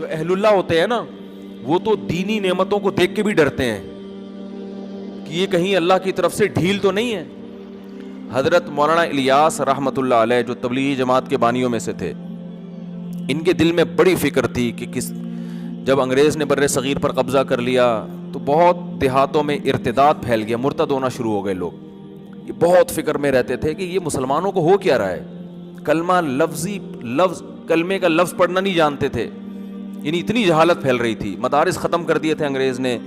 جو اہل اللہ ہوتے ہیں نا وہ تو دینی نعمتوں کو دیکھ کے بھی ڈرتے ہیں کہ یہ کہیں اللہ کی طرف سے ڈھیل تو نہیں ہے. حضرت مولانا الیاس رحمۃ اللہ علیہ جو تبلیغی جماعت کے بانیوں میں سے تھے, ان کے دل میں بڑی فکر تھی کہ جب انگریز نے بر صغیر پر قبضہ کر لیا تو بہت دیہاتوں میں ارتداد پھیل گیا, مرتد ہونا شروع ہو گئے لوگ. یہ بہت فکر میں رہتے تھے کہ یہ مسلمانوں کو ہو کیا رہا ہے, کلمہ لفظ کلمے کا لفظ پڑھنا نہیں جانتے تھے, یعنی اتنی جہالت پھیل رہی تھی. مدارس ختم کر دیے تھے انگریز نے,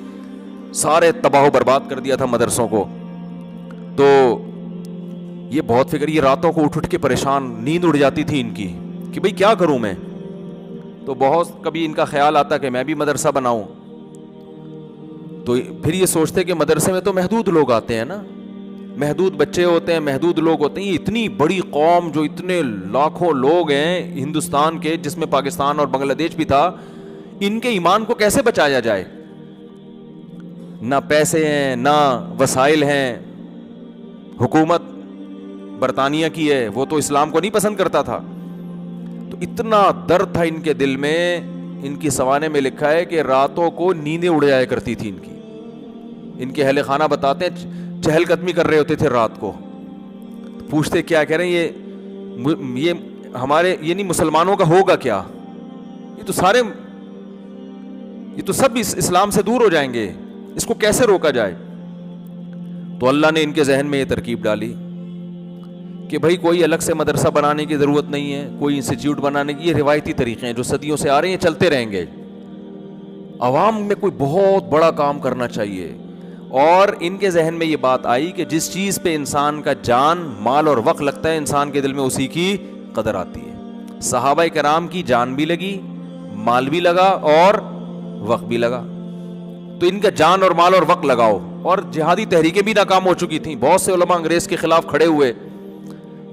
سارے تباہ و برباد کر دیا تھا مدرسوں کو. تو یہ بہت فکر, یہ راتوں کو اٹھ کے پریشان, نیند اڑ جاتی تھی ان کی کہ بھئی کیا کروں میں. تو بہت کبھی ان کا خیال آتا کہ میں بھی مدرسہ بناؤں. تو پھر یہ سوچتے کہ مدرسے میں تو محدود لوگ آتے ہیں نا, محدود بچے ہوتے ہیں, محدود لوگ ہوتے ہیں. یہ اتنی بڑی قوم جو اتنے لاکھوں لوگ ہیں ہندوستان کے, جس میں پاکستان اور بنگلہ دیش بھی تھا, ان کے ایمان کو کیسے بچایا جائے؟ نہ پیسے ہیں نہ وسائل ہیں. حکومت برطانیہ کی ہے, وہ تو اسلام کو نہیں پسند کرتا تھا. تو اتنا درد تھا ان کے دل میں. ان کی سوانے میں لکھا ہے کہ راتوں کو نیندیں اڑ جایا کرتی تھی ان کی. ان کے اہل خانہ بتاتے ہیں چہل قدمی کر رہے ہوتے تھے رات کو, پوچھتے کیا کہہ رہے ہیں یہ ہمارے یعنی مسلمانوں کا ہوگا کیا, یہ تو سب اسلام سے دور ہو جائیں گے, اس کو کیسے روکا جائے. تو اللہ نے ان کے ذہن میں یہ ترکیب ڈالی کہ بھائی کوئی الگ سے مدرسہ بنانے کی ضرورت نہیں ہے, کوئی انسٹیٹیوٹ بنانے کی, یہ روایتی طریقے ہیں جو صدیوں سے آ رہے ہیں, چلتے رہیں گے. عوام میں کوئی بہت بڑا کام کرنا چاہیے. اور ان کے ذہن میں یہ بات آئی کہ جس چیز پہ انسان کا جان مال اور وقت لگتا ہے, انسان کے دل میں اسی کی قدر آتی ہے. صحابہ کرام کی جان بھی لگی, مال بھی لگا اور وقت بھی لگا. تو ان کا جان اور مال اور وقت لگاؤ. اور جہادی تحریکیں بھی ناکام ہو چکی تھیں, بہت سے علماء انگریز کے خلاف کھڑے ہوئے.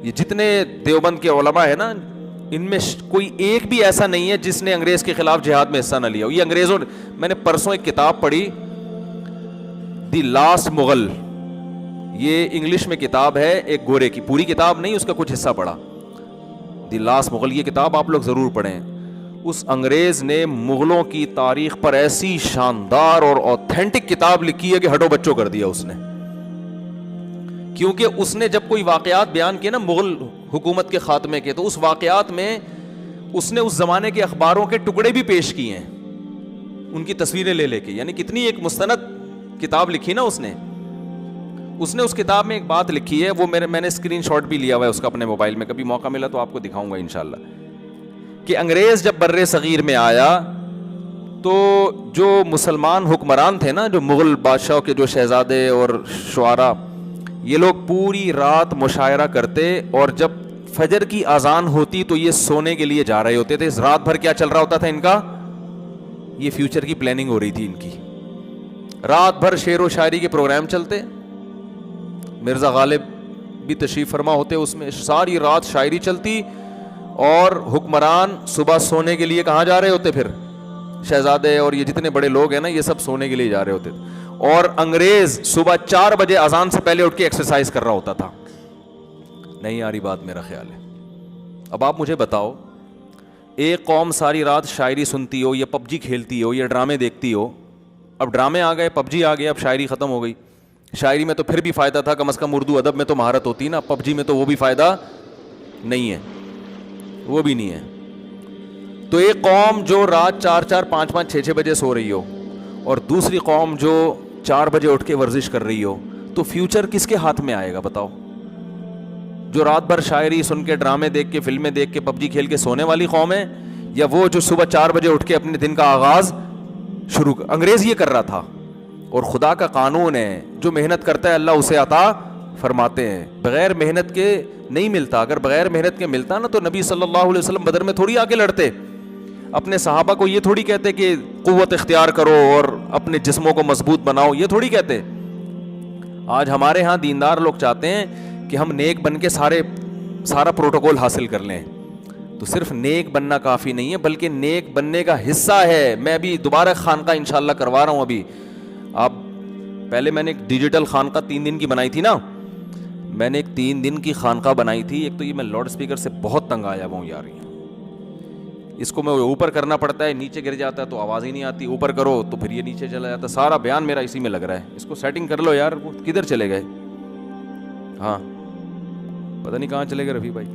یہ جتنے دیوبند کے علماء ہیں نا, ان میں کوئی ایک بھی ایسا نہیں ہے جس نے انگریز کے خلاف جہاد میں حصہ نہ لیا ہو. یہ انگریزوں, میں نے پرسوں ایک کتاب پڑھی, دی لاسٹ مغل, یہ انگلش میں کتاب ہے, ایک گورے کی, پوری کتاب نہیں, اس کا کچھ حصہ پڑھا. دی لاسٹ مغل, یہ کتاب آپ لوگ ضرور پڑھیں. اس انگریز نے مغلوں کی تاریخ پر ایسی شاندار اور اوتھینٹک کتاب لکھی ہے کہ ہٹو بچوں کر دیا اس نے. کیونکہ اس نے جب کوئی واقعات بیان کیے نا مغل حکومت کے خاتمے کے, تو اس واقعات میں اس نے اس زمانے کے اخباروں کے ٹکڑے بھی پیش کیے ہیں, ان کی تصویریں لے کے. یعنی کتنی ایک مستند کتاب لکھی نا اس نے اس کتاب میں ایک بات لکھی ہے, وہ میں نے اسکرین شاٹ بھی لیا ہوا ہے اس کا اپنے موبائل میں, کبھی موقع ملا تو آپ کو دکھاؤں گا انشاءاللہ. کہ انگریز جب بر صغیر میں آیا تو جو مسلمان حکمران تھے نا, جو مغل بادشاہوں کے جو شہزادے اور شعراء, یہ لوگ پوری رات مشاعرہ کرتے, اور جب فجر کی اذان ہوتی تو یہ سونے کے لیے جا رہے ہوتے تھے. رات بھر کیا چل رہا ہوتا تھا ان کا, یہ فیوچر کی پلاننگ ہو رہی تھی ان کی. رات بھر شعر و شاعری کے پروگرام چلتے, مرزا غالب بھی تشریف فرما ہوتے اس میں, ساری رات شاعری چلتی, اور حکمران صبح سونے کے لیے کہاں جا رہے ہوتے, پھر شہزادے اور یہ جتنے بڑے لوگ ہیں نا, یہ سب سونے کے لیے جا رہے ہوتے تھے. اور انگریز صبح 4 بجے اذان سے پہلے اٹھ کے ایکسرسائز کر رہا ہوتا تھا. نہیں آ رہی بات, میرا خیال ہے. اب آپ مجھے بتاؤ, ایک قوم ساری رات شاعری سنتی ہو, یا پب جی کھیلتی ہو, یا ڈرامے دیکھتی ہو. اب ڈرامے آ گئے, پب جی آ گیا, اب شاعری ختم ہو گئی. شاعری میں تو پھر بھی فائدہ تھا, کم از کم اردو ادب میں تو مہارت ہوتی نا. پب جی میں تو وہ بھی فائدہ نہیں ہے, وہ بھی نہیں ہے. تو ایک قوم جو رات 4-4, 5-5, 6-6 بجے سو رہی ہو, اور دوسری قوم جو 4 بجے اٹھ کے ورزش کر رہی ہو, تو فیوچر کس کے ہاتھ میں آئے گا بتاؤ؟ جو رات بھر شاعری سن کے, ڈرامے دیکھ کے, فلمیں دیکھ کے, پب جی کھیل کے سونے والی قوم ہے, یا وہ جو صبح 4 بجے اٹھ کے اپنے دن کا آغاز شروع انگریز یہ کر رہا تھا. اور خدا کا قانون ہے, جو محنت کرتا ہے اللہ اسے عطا فرماتے ہیں. بغیر محنت کے نہیں ملتا. اگر بغیر محنت کے ملتا نا تو نبی صلی اللہ علیہ وسلم بدر میں تھوڑی آگے لڑتے. اپنے صحابہ کو یہ تھوڑی کہتے کہ قوت اختیار کرو اور اپنے جسموں کو مضبوط بناؤ, یہ تھوڑی کہتے. آج ہمارے ہاں دیندار لوگ چاہتے ہیں کہ ہم نیک بن کے سارا پروٹوکول حاصل کر لیں. تو صرف نیک بننا کافی نہیں ہے, بلکہ نیک بننے کا حصہ ہے. میں ابھی دوبارہ خانقاہ انشاءاللہ کروا رہا ہوں. ابھی آپ پہلے میں نے ایک ڈیجیٹل خانقاہ 3 دن کی بنائی تھی نا, میں نے ایک 3 دن کی خانقاہ بنائی تھی. ایک تو یہ میں لاؤڈ اسپیکر سے بہت تنگ آیا ہوا ہوں یار, اس کو میں اوپر کرنا پڑتا ہے, نیچے گر جاتا ہے تو آواز ہی نہیں آتی, اوپر کرو تو پھر یہ نیچے چلا جاتا ہے. سارا بیان میرا اسی میں لگ رہا ہے. اس کو سیٹنگ کر لو یار, وہ کدھر چلے گئے؟ ہاں پتہ نہیں کہاں چلے گئے رفیع بھائی.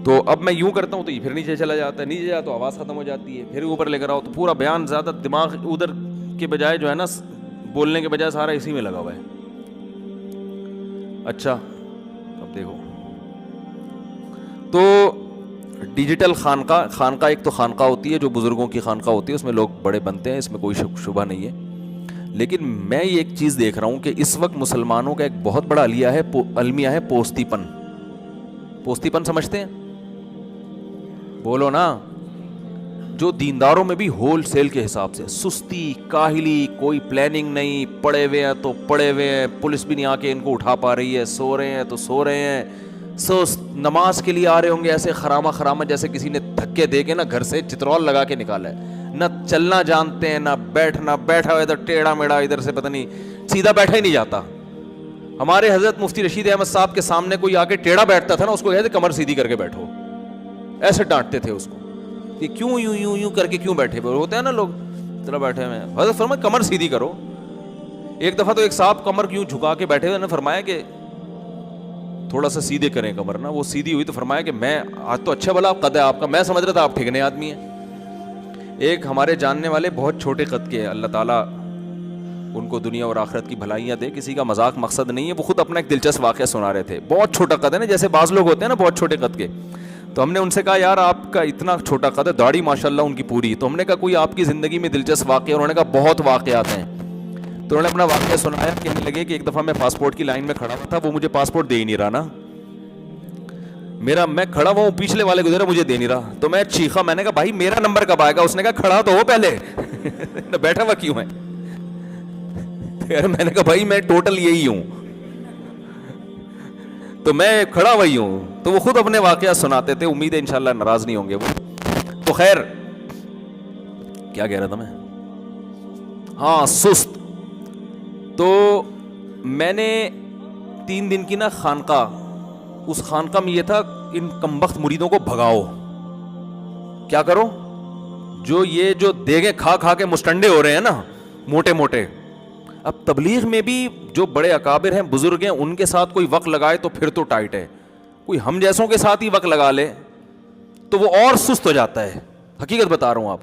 تو اب میں یوں کرتا ہوں تو یہ پھر نیچے چلا جاتا ہے, نیچے جاتا تو آواز ختم ہو جاتی ہے, پھر اوپر لے کر آؤ تو پورا بیان زیادہ دماغ ادھر کے بجائے جو ہے نا بولنے کے بجائے سارا اسی میں لگا ہوا ہے. اچھا اب دیکھو, تو ڈیجیٹل خانقاہ ایک تو خانقاہ ہوتی ہے جو بزرگوں کی خانقاہ ہوتی ہے, اس میں لوگ بڑے بنتے ہیں, اس میں کوئی شبہ نہیں ہے. لیکن میں یہ ایک چیز دیکھ رہا ہوں کہ اس وقت مسلمانوں کا ایک بہت بڑا المیہ ہے پوستی پن. پوستی پن سمجھتے ہیں؟ بولو نا. جو دینداروں میں بھی ہول سیل کے حساب سے سستی, کاہلی, کوئی پلاننگ نہیں, پڑے ہوئے ہیں تو پڑے ہوئے ہیں, پولیس بھی نہیں آ کے ان کو اٹھا پا رہی ہے, سو رہے ہیں تو سو رہے ہیں, نماز کے لیے آ رہے ہوں گے ایسے خرامہ جیسے کسی نے دھکے دے کے نا گھر سے چترول لگا کے نکالا ہے. نہ چلنا جانتے ہیں, نہ بیٹھا ہوا ادھر ٹیڑھا میڑا, ادھر سے پتہ نہیں سیدھا بیٹھا ہی نہیں جاتا. ہمارے حضرت مفتی رشید احمد صاحب کے سامنے کوئی آ کے ٹیڑھا بیٹھتا تھا نا, اس کو کہتے کمر سیدھی کر کے بیٹھو, ایسے ڈانٹتے تھے اس کو کہ کیوں یوں کر کے کیوں بیٹھے ہوئے ہوتے ہیں نا لوگ, طرح بیٹھے ہوئے ہیں. حضرت فرمایا کمر سیدھی کرو. ایک دفعہ تو ایک صاحب کمر کیوں جھکا کے بیٹھے ہوئے, نے فرمایا کہ تھوڑا سا سیدھے کریں کمر نا. وہ سیدھی ہوئی تو فرمایا کہ میں آج تو اچھا بلا قد ہے آپ کا, میں سمجھ رہا تھا آپ ٹھیکنے آدمی ہیں. ایک ہمارے جاننے والے بہت چھوٹے قد کے, اللہ تعالیٰ ان کو دنیا اور آخرت کی بھلائیاں دے, کسی کا مذاق مقصد نہیں ہے, وہ خود اپنا ایک دلچسپ واقعہ سنا رہے تھے. بہت چھوٹا قد ہے نا, جیسے بعض لوگ ہوتے ہیں نا بہت چھوٹے قد کے. تو ہم نے ان سے کہا یار آپ کا اتنا چھوٹا قد ہے, داڑھی ماشاءاللہ ان کی پوری. تو ہم نے کہا کوئی آپ کی زندگی میں دلچسپ واقعہ؟ انہوں نے کہا بہت واقعات ہیں. تو انہوں نے اپنا واقعہ سنایا. کہنے لگے کہ ایک دفعہ میں پاسپورٹ کی لائن میں کھڑا ہوا تھا, وہ مجھے پاسپورٹ دے ہی نہیں رہا نا, میں کھڑا ہوا ہوں, پچھلے والے گزرا مجھے دے نہیں رہا. تو میں چیخا, میں نے کہا بھائی میرا نمبر کب آئے گا؟ اس نے کہا کھڑا تو ہو پہلے, بیٹھا ہوا کیوں ہے؟ میں نے کہا بھائی میں ٹوٹل یہی ہوں, تو میں کھڑا وہی ہوں. تو وہ خود اپنے واقعات سناتے تھے, امید ہے انشاءاللہ ناراض نہیں ہوں گے وہ. تو خیر کیا کہہ رہا تھا میں؟ ہاں سست. تو میں نے 3 دن کی نا خانقاہ, اس خانقاہ میں یہ تھا ان کمبخت مریدوں کو بھگاؤ. کیا کرو؟ جو دیگیں کھا کے مستنڈے ہو رہے ہیں نا موٹے موٹے. اب تبلیغ میں بھی جو بڑے اکابر ہیں, بزرگ ہیں, ان کے ساتھ کوئی وقت لگائے تو پھر تو ٹائٹ ہے. کوئی ہم جیسوں کے ساتھ ہی وقت لگا لے تو وہ اور سست ہو جاتا ہے. حقیقت بتا رہا ہوں آپ.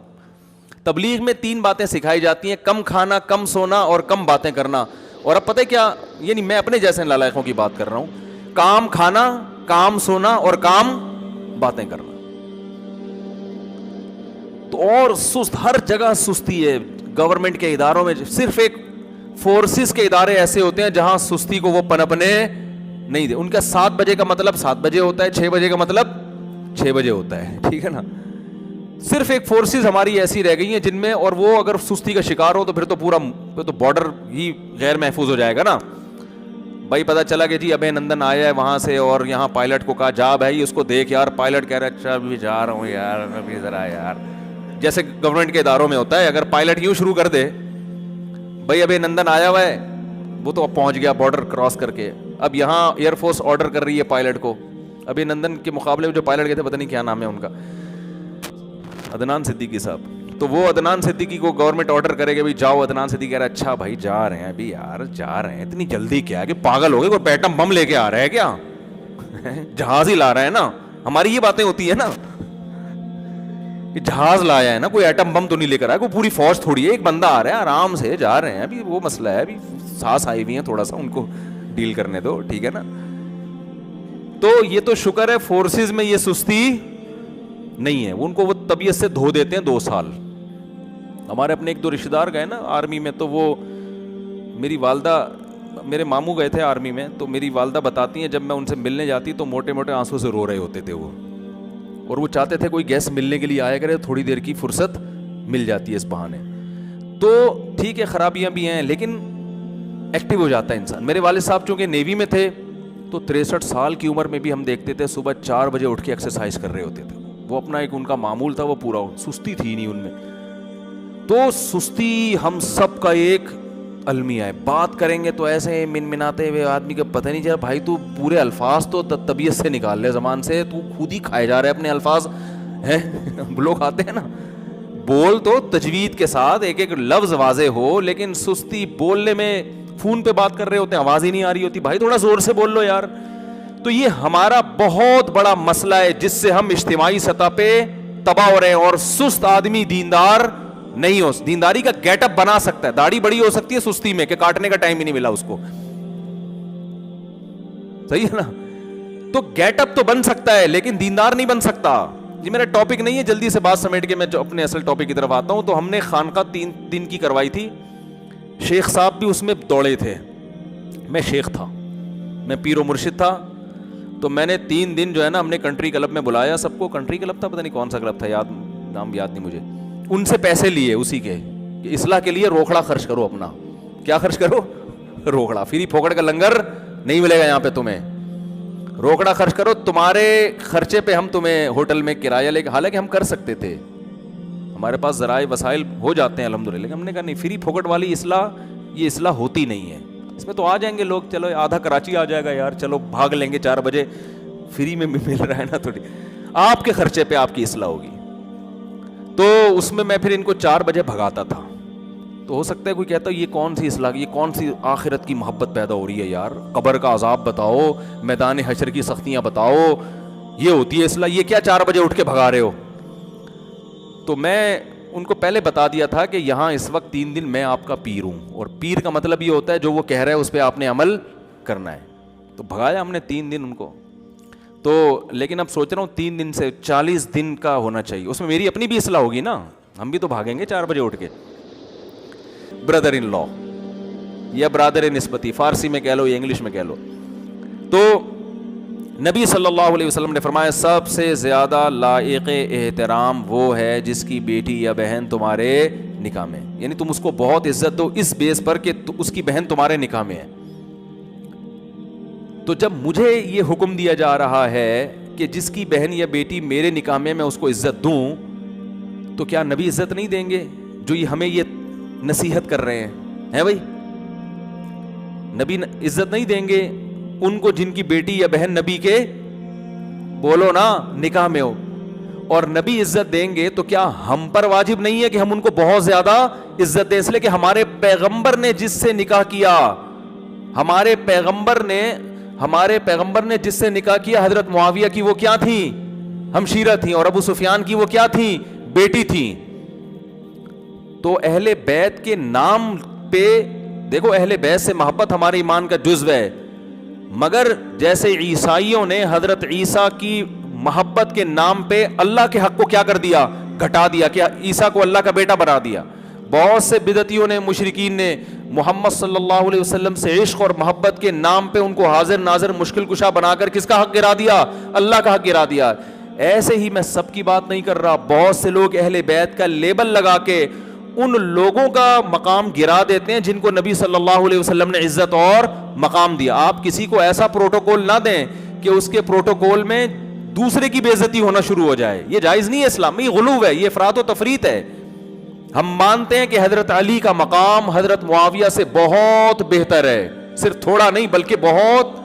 تبلیغ میں 3 باتیں سکھائی جاتی ہیں, کم کھانا, کم سونا اور کم باتیں کرنا. اور اب پتہ ہے کیا, یعنی میں اپنے جیسے نالائقوں کی بات کر رہا ہوں, کام کھانا, کام سونا اور کام باتیں کرنا. تو اور سست, ہر جگہ سستی ہے. گورنمنٹ کے اداروں میں صرف ایک فورسز کے ادارے ایسے ہوتے ہیں جہاں سستی کو وہ پنپنے نہیں دے. ان کا 7 بجے کا مطلب 7 بجے ہوتا ہے, 6 بجے کا مطلب 6 بجے ہوتا ہے, ٹھیک ہے نا. صرف ایک فورسز ہماری ایسی رہ گئی ہیں جن میں, اور وہ اگر سستی کا شکار ہو تو پھر تو بارڈر ہی غیر محفوظ ہو جائے گا نا. بھائی پتہ چلا کہ جی ابے نندن آیا ہے وہاں سے, اور یہاں پائلٹ کو کہا جا بھائی اس کو دیکھ یار. پائلٹ کہہ رہا ہے اچھا ابھی جا رہا ہوں یار, ابھی ذرا یار. جیسے گورنمنٹ کے اداروں میں ہوتا ہے, اگر پائلٹ یوں شروع کر دے بھائی ابے نندن آیا ہوا ہے, وہ تو اب پہنچ گیا بارڈر کراس کر کے. اب یہاں ایئر فورس آرڈر کر رہی ہے پائلٹ کو. ابھی نندن کے مقابلے میں جو پائلٹ گئے تھے پتہ نہیں کیا نام ہے ان کا, عدنان صدیقی صاحب. تو وہ عدنان صدیقی کو گورنمنٹ آرڈر کرے گا بھی جاؤ. عدنان صدیقی کہہ رہا ہے اچھا بھائی جا رہے ہیں ابھی یار, جا رہے ہیں, اتنی جلدی کیا ہے کہ پاگل ہو گئے, کوئی پیٹم بم لے کے آ رہا ہے کیا؟ جہاز ہی لا رہا ہے نا. ہماری یہ باتیں ہوتی ہے نا کہ جہاز لایا ہے نا, کوئی ایٹم بم تو نہیں لے کر آیا, کوئی پوری فوج تھوڑی ہے, ایک بندہ آ رہا ہے آرام سے جا رہے ہیں. ابھی وہ مسئلہ ہے, ابھی سانس آئی ہوئی ہیں, تھوڑا سا ان کو ڈیل کرنے دو, ٹھیک ہے نا. تو یہ تو شکر ہے فورسز میں یہ سستی نہیں ہے. ان کو وہ طبیعت سے دھو دیتے ہیں 2 سال. ہمارے اپنے 1-2 رشتہ دار گئے نا آرمی میں, تو وہ میری والدہ, میرے ماموں گئے تھے آرمی میں, تو میری والدہ بتاتی ہیں جب میں ان سے ملنے جاتی تو موٹے موٹے آنسوں سے رو رہے ہوتے تھے وہ. اور وہ چاہتے تھے کوئی گیس ملنے کے لیے آیا کرے, تھوڑی دیر کی فرصت مل جاتی ہے اس بہانے. تو ٹھیک ہے خرابیاں بھی ہیں لیکن ایکٹیو ہو جاتا ہے انسان. میرے والد صاحب چونکہ نیوی میں تھے تو 63 سال کی عمر میں بھی ہم دیکھتے تھے صبح 4 بجے اٹھ کے ایکسرسائز کر رہے ہوتے تھے. وہ اپنا ایک ان کا معمول تھا, وہ پورا, سستی تھی نہیں ان میں. تو سستی ہم سب کا ایک المیہ ہے. بات کریں گے تو ایسے منمناتے ہوئے آدمی کا پتہ نہیں چلا. بھائی تو پورے الفاظ تو طبیعت سے نکال لے, زبان سے تو خود ہی کھائے جا رہے اپنے الفاظ. ہے لوگ آتے ہیں نا, بول تو تجوید کے ساتھ, ایک ایک لفظ واضح ہو, لیکن سستی بولنے میں, فون پہ بات کر رہے ہوتے ہیں, آواز ہی نہیں آ رہی ہوتی, بھائی تھوڑا زور سے بول لو یار. تو یہ ہمارا بہت بڑا مسئلہ ہے جس سے ہم اجتماعی سطح پہ تباہ ہو رہے ہیں. اور سست آدمی دیندار نہیں ہو, دینداری کا گیٹ اپ بنا سکتا ہے, داڑھی بڑی ہو سکتی ہے سستی میں کہ کاٹنے کا ٹائم ہی نہیں ملا اس کو, صحیح ہے نا. تو گیٹ اپ تو بن سکتا ہے لیکن دیندار نہیں بن سکتا. یہ میرا ٹاپک نہیں ہے, جلدی سے بات سمیٹ کے میں جو اپنے اصل ٹاپک کی طرف آتا ہوں. تو ہم نے خانقاہ 3 دن کی کروائی تھی, شیخ صاحب بھی اس میں دوڑے تھے, میں شیخ تھا, میں پیر و مرشد تھا. تو میں نے 3 دن جو ہے نا ہم نے کنٹری کلب میں بلایا سب کو, کنٹری کلب تھا, پتہ نہیں کون سا کلب تھا, نام یاد نہیں مجھے. ان سے پیسے لیے اسی کے کہ اصلاح کے لیے روکڑا خرچ کرو اپنا. کیا خرچ کرو؟ روکڑا. فری پھوکڑ کا لنگر نہیں ملے گا یہاں پہ تمہیں, روکڑا خرچ کرو, تمہارے خرچے پہ ہم تمہیں ہوٹل میں کرایہ لے کے, حالانکہ ہم کر سکتے تھے, ہمارے پاس ذرائع وسائل ہو جاتے ہیں الحمدللہ, لیکن ہم نے کہا نہیں, فری پھوکٹ والی اصلاح یہ اصلاح ہوتی نہیں ہے. اس میں تو آ جائیں گے لوگ, چلو آدھا کراچی آ جائے گا یار, چلو بھاگ لیں گے 4 بجے, فری میں مل رہا ہے نا, تھوڑی آپ کے خرچے پہ آپ کی اصلاح ہوگی. تو اس میں پھر ان کو 4 بجے بھگاتا تھا. تو ہو سکتا ہے کوئی کہتا ہے یہ کون سی اصلاح, یہ کون سی آخرت کی محبت پیدا ہو رہی ہے یار, قبر کا عذاب بتاؤ, میدان حشر کی سختیاں بتاؤ, یہ ہوتی ہے اصلاح, یہ کیا 4 بجے اٹھ کے بھگا رہے ہو. تو میں ان کو پہلے بتا دیا تھا کہ یہاں اس وقت 3 دن میں آپ کا پیر ہوں, اور پیر کا مطلب یہ ہوتا ہے جو وہ کہہ رہا ہے اس پہ آپ نے عمل کرنا ہے. تو بھگایا ہم نے 3 دن ان کو. تو لیکن اب سوچ رہا ہوں 3 دن سے 40 دن کا ہونا چاہیے, اس میں میری اپنی بھی اصلاح ہوگی نا, ہم بھی تو بھاگیں گے 4 بجے اٹھ کے. بردر ان لا یا برادر نسبتی, فارسی میں کہہ لو یا انگلش میں کہہ لو. تو نبی صلی اللہ علیہ وسلم نے فرمایا سب سے زیادہ لائق احترام وہ ہے جس کی بیٹی یا بہن تمہارے نکاح میں, یعنی تم اس کو بہت عزت دو اس بیس پر کہ اس کی بہن تمہارے نکاح میں ہے. تو جب مجھے یہ حکم دیا جا رہا ہے کہ جس کی بہن یا بیٹی میرے نکاح میں میں اس کو عزت دوں, تو کیا نبی عزت نہیں دیں گے جو یہ ہمیں یہ نصیحت کر رہے ہیں بھائی؟ نبی عزت نہیں دیں گے ان کو جن کی بیٹی یا بہن نبی کے بولو نا نکاح میں ہو, اور نبی عزت دیں گے تو کیا ہم پر واجب نہیں ہے کہ ہم ان کو بہت زیادہ عزت دیں؟ اس لیے کہ ہمارے پیغمبر نے جس سے نکاح کیا, ہمارے پیغمبر نے جس سے نکاح کیا, حضرت معاویہ کی وہ کیا تھیں؟ ہمشیرہ تھیں, اور ابو سفیان کی وہ کیا تھیں؟ بیٹی تھیں. تو اہل بیت کے نام پہ دیکھو, اہل بیت سے محبت ہمارے ایمان کا جزو ہے, مگر جیسے عیسائیوں نے حضرت عیسیٰ کی محبت کے نام پہ اللہ کے حق کو کیا کر دیا؟ گھٹا دیا, کہ عیسیٰ کو اللہ کا بیٹا بنا دیا. بہت سے بدعتیوں نے, مشرکین نے محمد صلی اللہ علیہ وسلم سے عشق اور محبت کے نام پہ ان کو حاضر ناظر مشکل کشا بنا کر کس کا حق گرا دیا؟ اللہ کا حق گرا دیا. ایسے ہی میں سب کی بات نہیں کر رہا, بہت سے لوگ اہل بیت کا لیبل لگا کے ان لوگوں کا مقام گرا دیتے ہیں جن کو نبی صلی اللہ علیہ وسلم نے عزت اور مقام دیا. آپ کسی کو ایسا پروٹوکول نہ دیں کہ اس کے پروٹوکول میں دوسرے کی بے عزتی ہونا شروع ہو جائے, یہ جائز نہیں ہے اسلام میں, یہ غلو ہے, یہ افراط و تفریط ہے. ہم مانتے ہیں کہ حضرت علی کا مقام حضرت معاویہ سے بہت بہتر ہے, صرف تھوڑا نہیں بلکہ بہت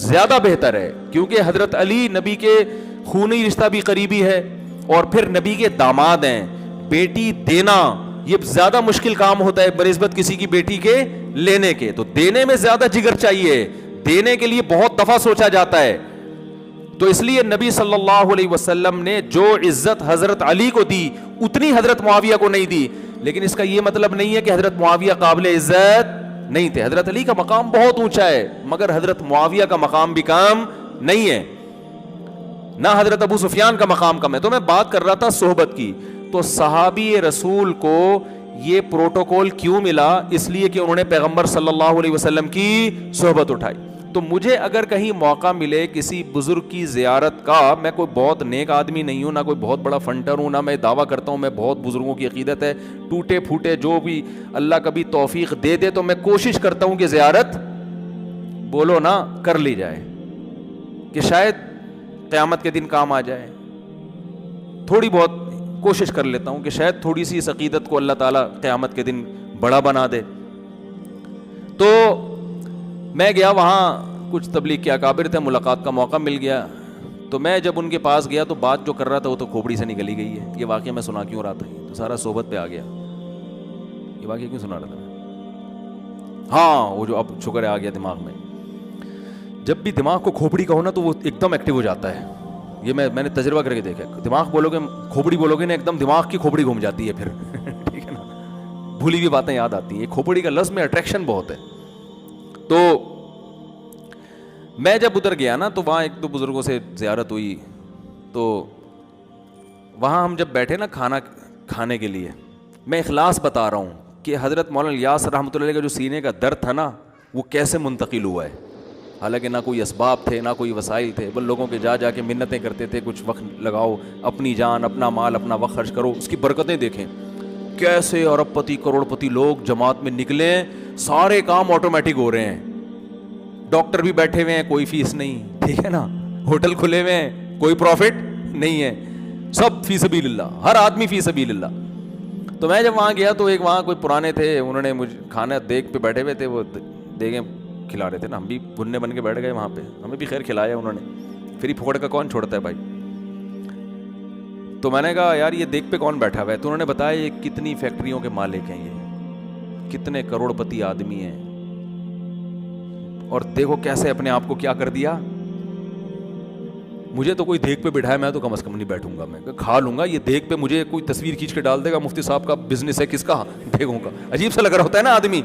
زیادہ بہتر ہے, کیونکہ حضرت علی نبی کے خونی رشتہ بھی قریبی ہے اور پھر نبی کے داماد ہیں. بیٹی دینا یہ زیادہ مشکل کام ہوتا ہے بنسبت کسی کی بیٹی کے لینے کے, تو دینے میں زیادہ جگر چاہیے, دینے کے لیے بہت دفعہ سوچا جاتا ہے. تو اس لیے نبی صلی اللہ علیہ وسلم نے جو عزت حضرت علی کو دی اتنی حضرت معاویہ کو نہیں دی, لیکن اس کا یہ مطلب نہیں ہے کہ حضرت معاویہ قابل عزت نہیں تھے. حضرت علی کا مقام بہت اونچا ہے, مگر حضرت معاویہ کا مقام بھی کم نہیں ہے, نہ حضرت ابو سفیان کا مقام کم ہے. تو میں بات کر رہا تھا صحبت کی. تو صحابی رسول کو یہ پروٹوکول کیوں ملا؟ اس لیے کہ انہوں نے پیغمبر صلی اللہ علیہ وسلم کی صحبت اٹھائی. تو مجھے اگر کہیں موقع ملے کسی بزرگ کی زیارت کا, میں کوئی بہت نیک آدمی نہیں ہوں, نہ کوئی بہت بڑا فنٹر ہوں, نہ میں دعویٰ کرتا ہوں میں بہت بزرگوں کی عقیدت ہے, ٹوٹے پھوٹے جو بھی اللہ کبھی توفیق دے دے تو میں کوشش کرتا ہوں کہ زیارت بولو نا کر لی جائے, کہ شاید قیامت کے دن کام آ جائے. تھوڑی بہت کوشش کر لیتا ہوں کہ شاید تھوڑی سی اس عقیدت کو اللہ تعالیٰ قیامت کے دن بڑا بنا دے. تو میں گیا وہاں, کچھ تبلیغ کے اکابر تھے, ملاقات کا موقع مل گیا. تو میں جب ان کے پاس گیا تو بات جو کر رہا تھا وہ تو کھوپڑی سے نکلی گئی ہے. یہ واقعہ میں سنا کیوں رہا تھا, تو سارا صحبت پہ آ گیا. یہ واقعہ کیوں سنا رہا تھا میں؟ ہاں وہ جو اب شکر ہے آ گیا دماغ میں. جب بھی دماغ کو کھوپڑی کا ہونا تو وہ ایک دم ایکٹیو ہو جاتا ہے. یہ میں نے تجربہ کر کے دیکھا. دماغ بولو گے کھوپڑی بولو گے نا, ایک دم دماغ کی کھوپڑی گھوم جاتی ہے پھر. ٹھیک ہے نا, بھولی ہوئی باتیں یاد آتی ہیں. کھوپڑی کا لفظ میں اٹریکشن بہت ہے. تو میں جب ادھر گیا نا تو وہاں ایک دو بزرگوں سے زیارت ہوئی. تو وہاں ہم جب بیٹھے نا کھانا کھانے کے لیے, میں اخلاص بتا رہا ہوں کہ حضرت مولانا الیاس رحمۃ اللہ علیہ کا جو سینے کا درد تھا نا وہ کیسے منتقل ہوا ہے. حالانکہ نہ کوئی اسباب تھے نہ کوئی وسائل تھے, بل لوگوں کے جا کے منتیں کرتے تھے, کچھ وقت لگاؤ, اپنی جان اپنا مال اپنا وقت خرچ کرو. اس کی برکتیں دیکھیں کیسے ارب پتی کروڑ پتی لوگ جماعت میں نکلے, سارے کام آٹومیٹک ہو رہے ہیں. ڈاکٹر بھی بیٹھے ہوئے ہیں, کوئی فیس نہیں. ٹھیک ہے نا, ہوٹل کھلے ہوئے ہیں, کوئی پروفٹ نہیں ہے, سب فی سبیل اللہ, ہر آدمی فی سبیل اللہ. تو میں جب وہاں گیا تو ایک وہاں کوئی پرانے تھے, انہوں نے مجھے کھانا دیگ پہ بیٹھے ہوئے تھے, وہ دیگیں کھلا رہے تھے نا. ہم بھی گھننے بن کے بیٹھ گئے وہاں پہ, ہمیں بھی خیر کھلایا انہوں نے. پھر پھوڑ کا کون چھوڑتا ہے بھائی. تو میں نے کہا یار یہ دیگ پہ کون بیٹھا ہوا ہے؟ تو انہوں نے بتایا یہ کتنی فیکٹریوں کے مالک ہیں, یہ کتنے کروڑ پتی آدمی ہیں, اور دیکھو کیسے اپنے آپ کو کیا کر دیا. مجھے تو کوئی دیگ پہ بٹھایا میں تو کم از کم نہیں بیٹھوں گا, میں کھا لوں گا. یہ دیگ پہ مجھے کوئی تصویر کھینچ کے ڈال دے گا, مفتی صاحب کا بزنس ہے, کس کا؟ دیگوں کا. عجیب سا لگ رہا ہوتا ہے نا آدمی.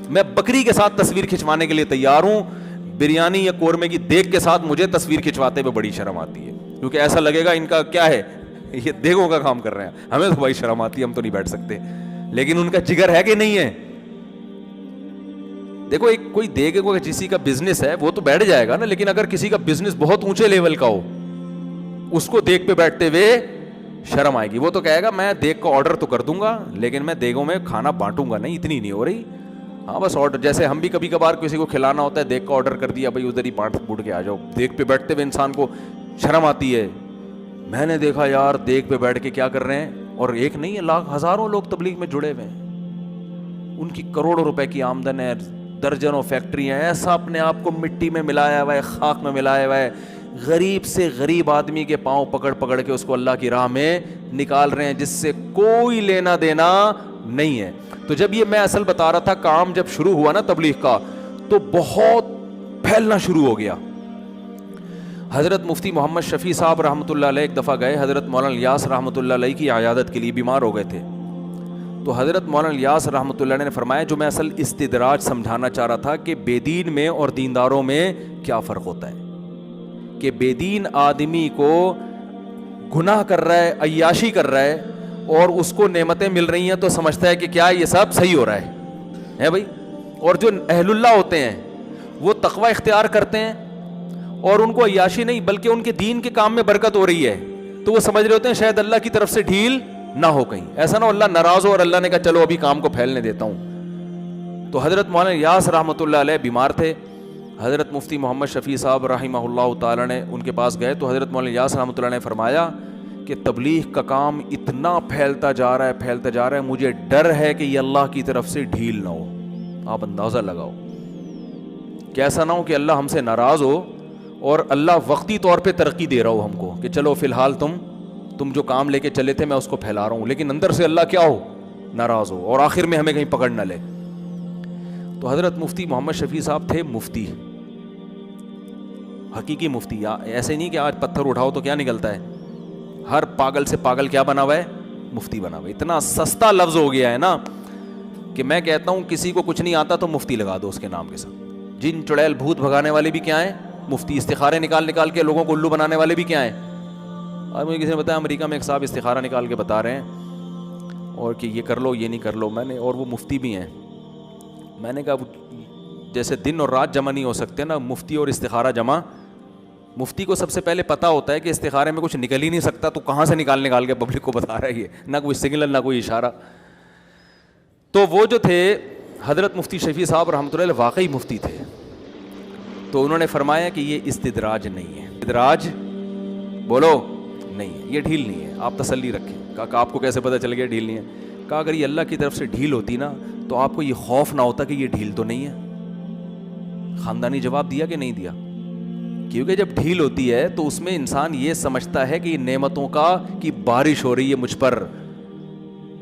میں بکری کے ساتھ تصویر کھنچوانے کے لیے تیار ہوں, بریانی یا قورمے کی دیگ کے ساتھ مجھے تصویر کھنچواتے ہوئے بڑی شرم آتی ہے, کیونکہ ایسا لگے گا ان کا کیا ہے, یہ دیگوں کا کام کر رہے ہیں. ہمیں تو بڑی شرم آتی ہے, ہم تو نہیں بیٹھ سکتے, لیکن ان کا جگر ہے کہ نہیں ہے. دیکھو ایک کوئی دیگ کو کسی کا بزنس ہے وہ تو بیٹھ جائے گا نا, لیکن اگر کسی کا بزنس بہت اونچے لیول کا ہو اس کو دیگ پہ بیٹھتے ہوئے شرم آئے گی. وہ تو کہے گا میں دیگ کا آرڈر تو کر دوں گا لیکن میں دیگوں میں کھانا بانٹوں گا نہیں, اتنی نہیں ہو رہی. ہاں بس آرڈر, جیسے ہم بھی کبھی کبھار کسی کو کھلانا ہوتا ہے دیگ کا آرڈر کر دیا, بھائی ادھر ہی بانٹ بوٹ کے آ جاؤ. دیگ پہ بیٹھتے ہوئے انسان کو شرم آتی ہے. میں نے دیکھا یار دیگ پہ بیٹھ کے کیا کر رہے ہیں, اور ایک نہیں ہے لاکھ ہزاروں لوگ تبلیغ میں جڑے ہوئے ہیں, ان کی کروڑوں روپے کی آمدن ہے, درجنوں فیکٹری ہیں, ایسا اپنے آپ کو مٹی میں ملایا ہوا ہے, خاک میں ملایا ہوا ہے. غریب سے غریب آدمی کے پاؤں پکڑ پکڑ کے اس کو اللہ کی راہ میں نکال رہے ہیں, جس سے کوئی لینا دینا نہیں ہے. تو جب یہ میں اصل بتا رہا تھا, کام جب شروع ہوا نا تبلیغ کا تو بہت پھیلنا شروع ہو گیا. حضرت مفتی محمد شفیع صاحب رحمۃ اللہ علیہ ایک دفعہ گئے حضرت مولانا الیاس رحمۃ اللہ علیہ کی عیادت کے لیے, بیمار ہو گئے تھے. تو حضرت مولانا الیاس رحمۃ اللہ علیہ نے فرمایا, جو میں اصل استدراج سمجھانا چاہ رہا تھا کہ بے دین میں اور دینداروں میں کیا فرق ہوتا ہے, کہ بے دین آدمی کو گناہ کر رہا ہے, عیاشی کر رہا ہے, اور اس کو نعمتیں مل رہی ہیں تو سمجھتا ہے کہ کیا یہ سب صحیح ہو رہا ہے بھائی. اور جو اہل اللہ ہوتے ہیں وہ تقوی اختیار کرتے ہیں اور ان کو عیاشی نہیں بلکہ ان کے دین کے کام میں برکت ہو رہی ہے, تو وہ سمجھ رہے ہوتے ہیں شاید اللہ کی طرف سے ڈھیل نہ ہو کہیں, ایسا نہ ہو اللہ ناراض ہو اور اللہ نے کہا چلو ابھی کام کو پھیلنے دیتا ہوں. تو حضرت مولانا الیاس رحمۃ اللہ علیہ بیمار تھے. حضرت مفتی محمد شفیع صاحب رحمہ اللہ تعالیٰ نے ان کے پاس گئے تو حضرت مولانا الیاس رحمۃ اللہ نے فرمایا کہ تبلیغ کا کام اتنا پھیلتا جا رہا ہے, مجھے ڈر ہے کہ یہ اللہ کی طرف سے ڈھیل نہ ہو. آپ اندازہ لگاؤ کہ ایسا نہ ہو کہ اللہ ہم سے ناراض ہو اور اللہ وقتی طور پہ ترقی دے رہا ہو ہم کو کہ چلو فی الحال تم جو کام لے کے چلے تھے میں اس کو پھیلا رہا ہوں, لیکن اندر سے اللہ کیا ہو, ناراض ہو, اور آخر میں ہمیں کہیں پکڑ نہ لے. تو حضرت مفتی محمد شفیع صاحب تھے مفتی, حقیقی مفتی. ایسے نہیں کہ آج پتھر اٹھاؤ تو کیا نکلتا ہے, ہر پاگل سے پاگل کیا بنا ہوا ہے, مفتی بنا ہوا ہے. اتنا سستا لفظ ہو گیا ہے نا کہ میں کہتا ہوں کسی کو کچھ نہیں آتا تو مفتی لگا دو اس کے نام کے ساتھ. جن چڑیل بھوت بھگانے والے بھی کیا ہیں, مفتی. استخارے نکال کے لوگوں کو الو بنانے والے بھی کیا ہیں. آج مجھے کسی نے بتایا امریکہ میں ایک صاحب استخارہ نکال کے بتا رہے ہیں اور کہ یہ کر لو یہ نہیں کر لو. میں نے, اور وہ مفتی بھی ہیں, میں نے کہا جیسے دن اور رات جمع نہیں ہو سکتے نا, مفتی اور استخارہ جمع. مفتی کو سب سے پہلے پتہ ہوتا ہے کہ استخارے میں کچھ نکل ہی نہیں سکتا, تو کہاں سے نکال کے پبلک کو بتا رہا ہے, یہ نہ کوئی سگنل نہ کوئی اشارہ. تو وہ جو تھے حضرت مفتی شفیع صاحب رحمۃ اللہ علیہ واقعی مفتی تھے. تو انہوں نے فرمایا کہ یہ استدراج نہیں ہے, استدراج بولو نہیں ہے, یہ ڈھیل نہیں ہے, آپ تسلی رکھیں. کہا آپ کو کیسے پتہ چل گیا ڈھیل نہیں ہے؟ کہا اگر یہ اللہ کی طرف سے ڈھیل ہوتی نا تو آپ کو یہ خوف نہ ہوتا کہ یہ ڈھیل تو نہیں ہے. خاندانی جواب دیا کہ نہیں دیا؟ کیونکہ جب ڈھیل ہوتی ہے تو اس میں انسان یہ سمجھتا ہے کہ یہ نعمتوں کی بارش ہو رہی ہے مجھ پر,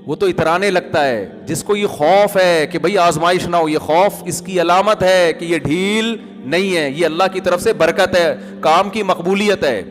وہ تو اترانے لگتا ہے. جس کو یہ خوف ہے کہ بھئی آزمائش نہ ہو, یہ خوف اس کی علامت ہے کہ یہ ڈھیل نہیں ہے, یہ اللہ کی طرف سے برکت ہے, کام کی مقبولیت ہے.